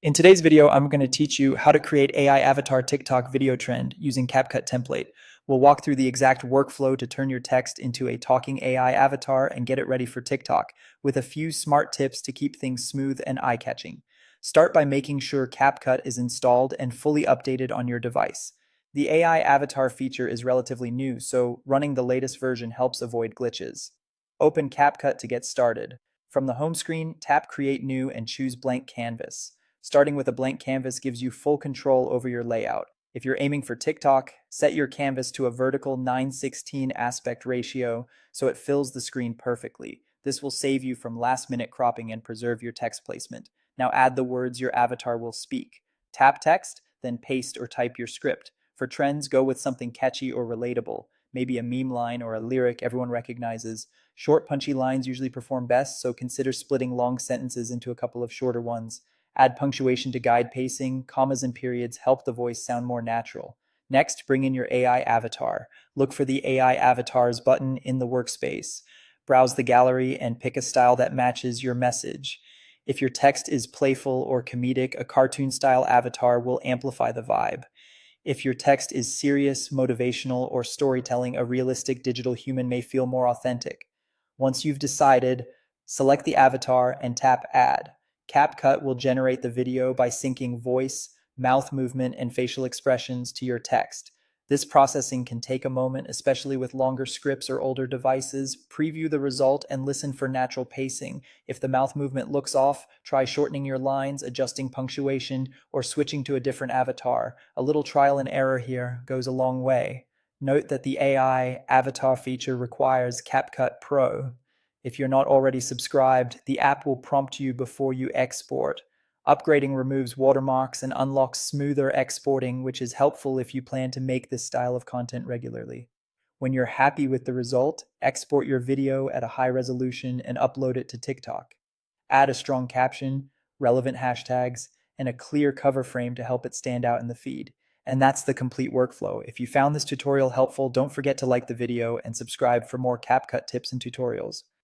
In today's video, I'm going to teach you how to create AI avatar TikTok video trend using CapCut template. We'll walk through the exact workflow to turn your text into a talking AI avatar and get it ready for TikTok, with a few smart tips to keep things smooth and eye-catching. Start by making sure CapCut is installed and fully updated on your device. The AI avatar feature is relatively new, so running the latest version helps avoid glitches. Open CapCut to get started. From the home screen, tap Create New and choose Blank Canvas. Starting with a blank canvas gives you full control over your layout. If you're aiming for TikTok, set your canvas to a vertical 9:16 aspect ratio so it fills the screen perfectly. This will save you from last-minute cropping and preserve your text placement. Now add the words your avatar will speak. Tap text, then paste or type your script. For trends, go with something catchy or relatable, maybe a meme line or a lyric everyone recognizes. Short, punchy lines usually perform best, so consider splitting long sentences into a couple of shorter ones. Add punctuation to guide pacing. Commas and periods help the voice sound more natural. Next, bring in your AI avatar. Look for the AI avatars button in the workspace. Browse the gallery and pick a style that matches your message. If your text is playful or comedic, a cartoon style avatar will amplify the vibe. If your text is serious, motivational, or storytelling, a realistic digital human may feel more authentic. Once you've decided, select the avatar and tap Add. CapCut will generate the video by syncing voice, mouth movement, and facial expressions to your text. This processing can take a moment, especially with longer scripts or older devices. Preview the result and listen for natural pacing. If the mouth movement looks off, try shortening your lines, adjusting punctuation, or switching to a different avatar. A little trial and error here goes a long way. Note that the AI avatar feature requires CapCut Pro. If you're not already subscribed, the app will prompt you before you export. Upgrading removes watermarks and unlocks smoother exporting, which is helpful if you plan to make this style of content regularly. When you're happy with the result, export your video at a high resolution and upload it to TikTok. Add a strong caption, relevant hashtags, and a clear cover frame to help it stand out in the feed. And that's the complete workflow. If you found this tutorial helpful, don't forget to like the video and subscribe for more CapCut tips and tutorials.